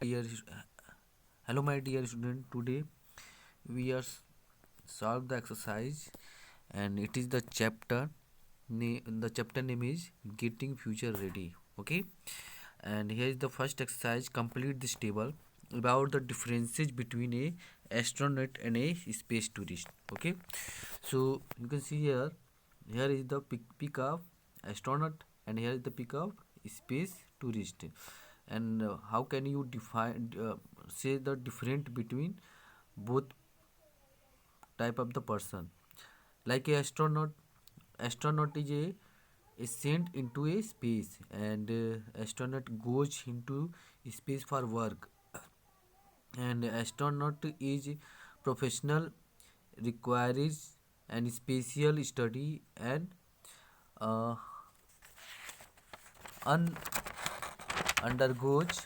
dear hello my dear student. Today we are solve the exercise, and it is the the chapter name is getting future ready. Okay, and here is the first exercise. Complete this table about the differences between a astronaut and a space tourist. Okay, so you can see here is the pick of astronaut, and here is the pick of space tourist. And how can you define say the different between both type of the person? Like a astronaut is sent into a space, and astronaut goes into space for work, and astronaut is professional, requires and spatial study, and uh, un- undergoes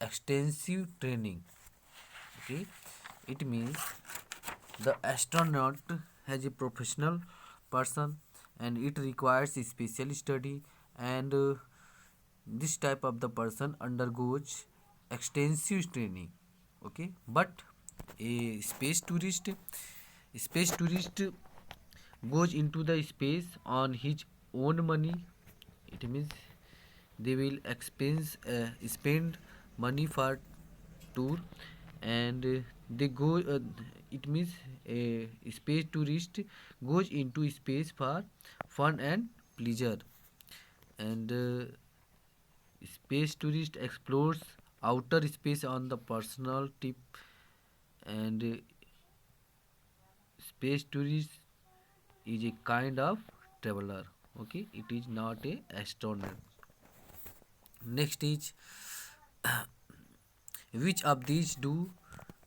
extensive training. Okay, it means the astronaut has a professional person, and it requires special study, and this type of the person undergoes extensive training. Okay, but a space tourist goes into the space on his own money. It means they will spend money for tour, and they go it means a space tourist goes into space for fun and pleasure, and space tourist explores outer space on the personal tip, and space tourist is a kind of traveler. Okay, it is not a astronaut. Next is, which of these do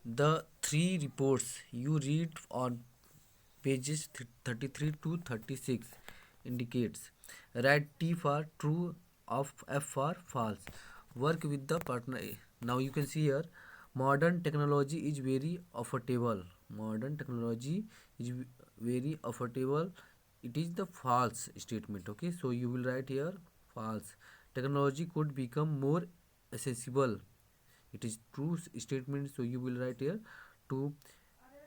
the three reports you read on pages 33 to 36 indicates? Write T for true, of F for false. Work with the partner A. Now you can see here, modern technology is very affordable. Modern technology is very affordable. It is the false statement. Okay, so you will write here false. Technology could become more accessible. It is true statement, so you will write here to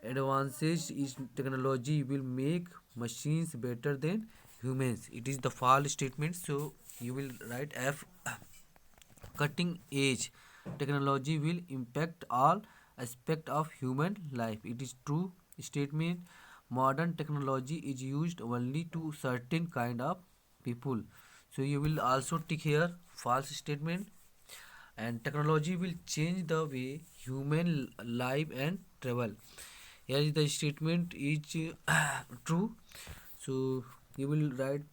advances is technology will make machines better than humans. It is the false statement, so you will write F. Cutting edge technology will impact all aspect of human life. It is true statement. Modern technology is used only to certain kind of people, so you will also tick here false statement. And technology will change the way human live and travel. Here is the statement is true, so you will write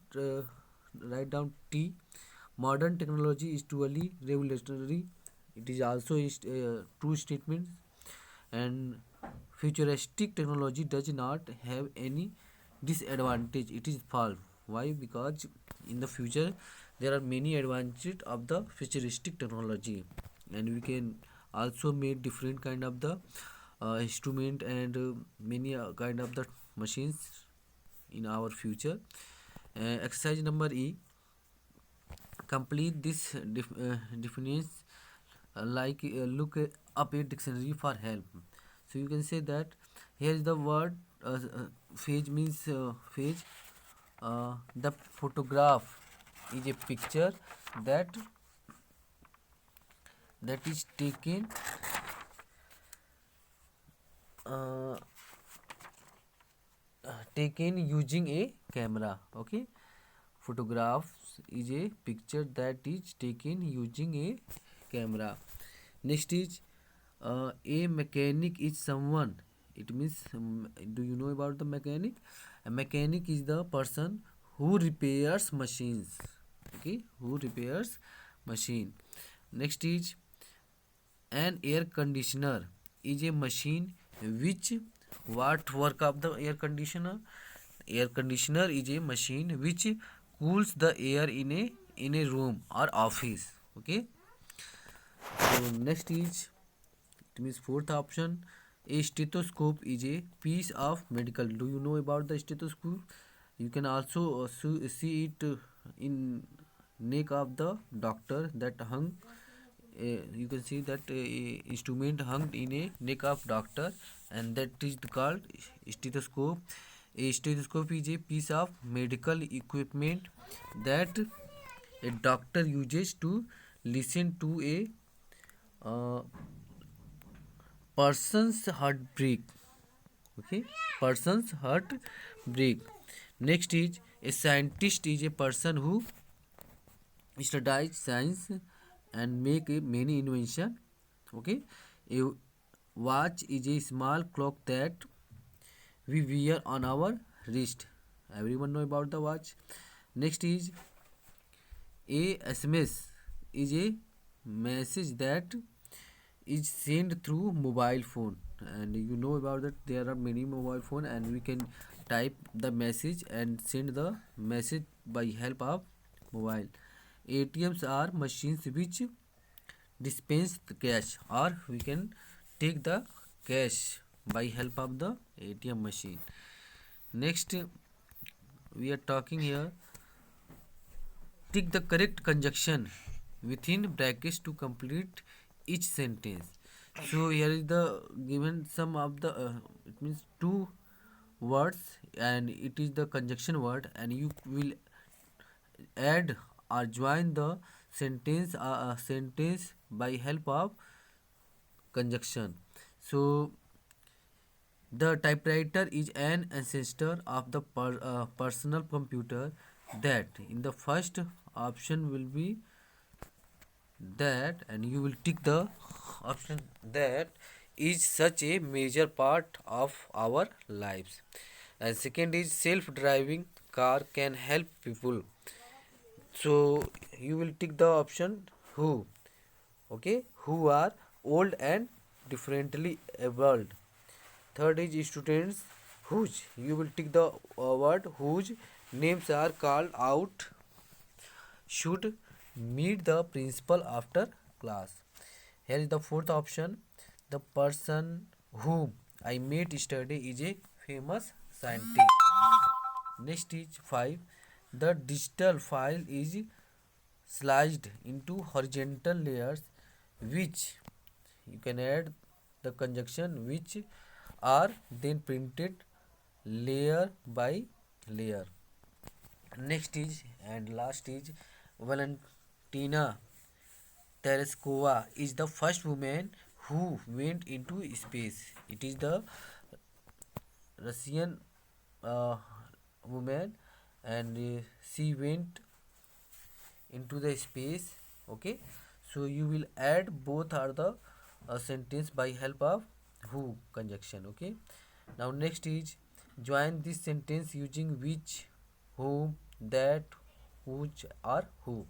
down T. Modern technology is truly revolutionary. It is also true statement. And futuristic technology does not have any disadvantage. It is false. Why? Because in the future there are many advantages of the futuristic technology, and we can also make different kind of the instrument, and many kind of the machines in our future. Exercise number E. Complete this definitions, look up a dictionary for help. So you can say that here is the word phase means phase. The photograph is a picture that is uh, taken using a camera. Okay, photographs is a picture that is taken using a camera. Next is, a mechanic is someone. It means, do you know about the mechanic? A mechanic is the person who repairs machines. Okay, who repairs machine. Next is, an air conditioner is a machine which, what work of the air conditioner? Air conditioner is a machine which cools the air in a room or office. Okay. So next is, it means fourth option. A stethoscope is a piece of medical. Do you know about the stethoscope? You can also see it in neck of the doctor that hung you can see that instrument hung in a neck of doctor, and that is called stethoscope. A stethoscope is a piece of medical equipment that a doctor uses to listen to a uh, person's heartbreak. Okay, person's heartbreak. Next is a scientist is a person who studies science and make many invention. Okay, a watch is a small clock that we wear on our wrist. Everyone know about the watch. Next is a SMS is a message that is sent through mobile phone, and you know about that there are many mobile phone, and we can type the message and send the message by help of mobile. ATMs are machines which dispense the cash, or we can take the cash by help of the ATM machine. Next, we are talking here, tick the correct conjunction within brackets to complete each sentence. So here is the given some of the it means two words, and it is the conjunction word, and you will add or join the sentence by help of conjunction. So the typewriter is an ancestor of the personal computer. That in the first option will be that, and you will tick the option that is such a major part of our lives. And second is self-driving car can help people. So you will tick the option who. Okay, who are old and differently abled. Third is students whose, you will tick the word whose names are called out should meet the principal after class. Here is the fourth option, the person whom I met yesterday is a famous scientist. Next is 5, the digital file is sliced into horizontal layers which you can add the conjunction which are then printed layer by layer. Next is and last is Valentina Tereskova is the first woman who went into space. It is the Russian uh, woman, and she went into the space. Okay, so you will add both are the sentence by help of who conjunction. Okay, now next is join this sentence using which, whom, that, which, or who.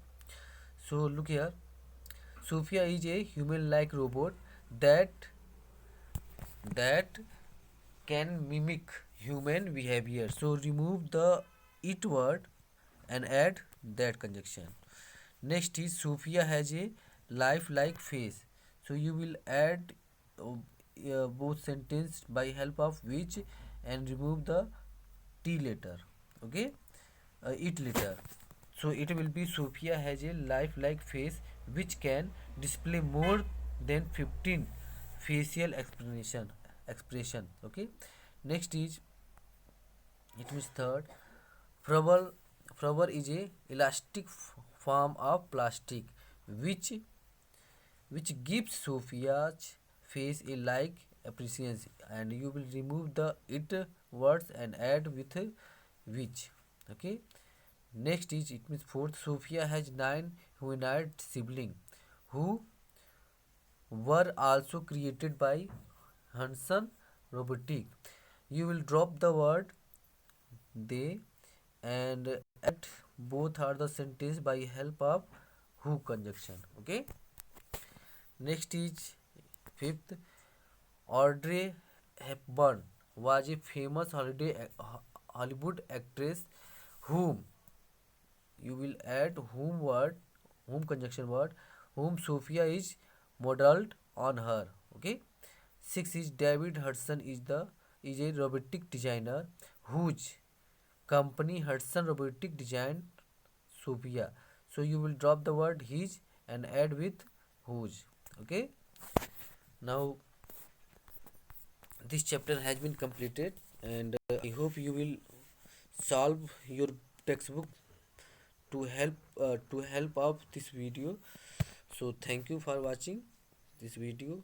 So look here, Sophia is a human like robot that that can mimic human behavior. So remove the it word and add that conjunction. Next is Sophia has a lifelike face. So you will add both sentence by help of which and remove the t letter. Okay, it letter. So it will be Sophia has a lifelike face which can display more than 15 facial expression. Okay. Next is, it means third, rubber. Rubber is a elastic form of plastic which gives Sophia's face a like appearance, and you will remove the it words and add with which. Okay. Next is, it means fourth, Sophia has 9 humanoid siblings who were also created by Hanson Robotic. You will drop the word they and add both are the sentence by help of who conjunction. Okay. Next is fifth, Audrey Hepburn was a famous Hollywood actress whom you will add whom conjunction word, whom Sophia is modeled on her. Okay. Six is David Hudson is a robotic designer whose company Hudson Robotic designed Sophia. So you will drop the word his and add with huge. Okay, now this chapter has been completed, and I hope you will solve your textbook to help out this video. So thank you for watching this video.